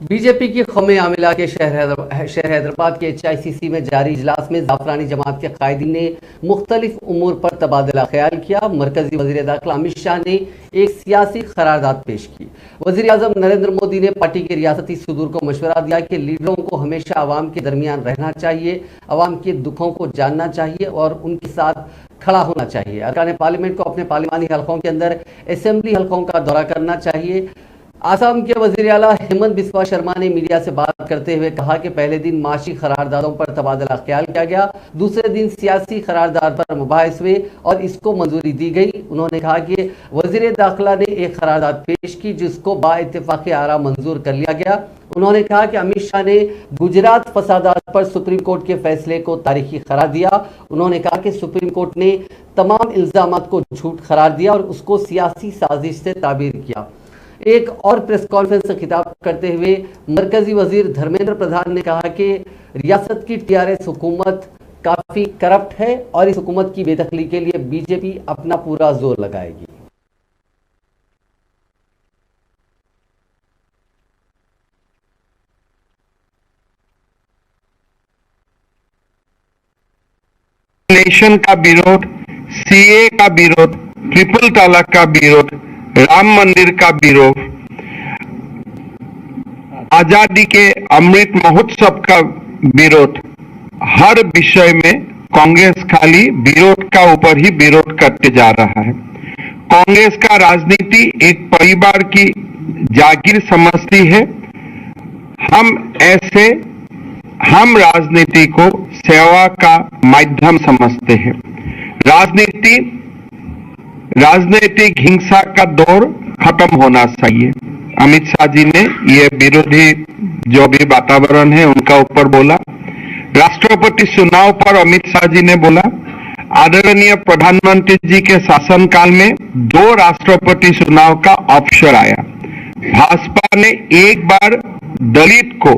BJP की कौमी आमिला के शहर हैदराबाद के HICC में जारी इजलास में जाफरानी जमात के कायदीन ने मुख्तलिफ उमूर पर तबादला ख्याल किया। मरकजी वज़ीर दाखिला अमित शाह ने एक सियासी करारदाद पेश की। वज़ीर आज़म नरेंद्र मोदी ने पार्टी के रियासती सदूर को मशवरा दिया कि लीडरों को हमेशा अवाम के दरमियान रहना चाहिए, अवाम के दुखों को जानना चाहिए और उनके साथ खड़ा होना चाहिए। अरकान पार्लियामेंट को अपने पार्लिमानी हलकों के अंदर असेंबली हलकों का दौरा करना चाहिए। आसाम के वज़ीर आला हेमंत बिस्वा शर्मा ने मीडिया से बात करते हुए कहा कि पहले दिन माशी करारदादों पर तबादला ख्याल किया गया, दूसरे दिन सियासी करारदाद पर मुबाहिस हुए और इसको मंजूरी दी गई। उन्होंने कहा कि वज़ीर दाखिला ने एक करारदाद पेश की जिसको बाइत्तेफाक़ आरा मंजूर कर लिया गया। उन्होंने कहा कि अमित शाह ने गुजरात फसादात पर सुप्रीम कोर्ट के फैसले को तारीखी करार दिया। उन्होंने कहा कि सुप्रीम कोर्ट ने तमाम इल्ज़ामात को झूठ करार दिया और उसको सियासी साजिश से ताबीर किया। एक और प्रेस कॉन्फ्रेंस से खिताब करते हुए मरकजी वजीर धर्मेंद्र प्रधान ने कहा कि रियासत की TRS हुकूमत काफी करप्ट है और इस हुकूमत की बेदखली के लिए बीजेपी अपना पूरा जोर लगाएगी। नेशन का विरोध, CA का विरोध, ट्रिपल तलाक का विरोध, राम मंदिर का विरोध, आजादी के अमृत महोत्सव का विरोध, हर विषय में कांग्रेस खाली विरोध का ऊपर ही विरोध करते जा रहा है। कांग्रेस का राजनीति एक परिवार की जागीर समझती है। हम राजनीति को सेवा का माध्यम समझते हैं। राजनीतिक हिंसा का दौर खत्म होना चाहिए। अमित शाह जी ने ये विरोधी जो भी वातावरण है उनका ऊपर बोला। राष्ट्रपति चुनाव पर अमित शाह जी ने बोला, आदरणीय प्रधानमंत्री जी के शासनकाल में 2 राष्ट्रपति चुनाव का अवसर आया। भाजपा ने एक बार दलित को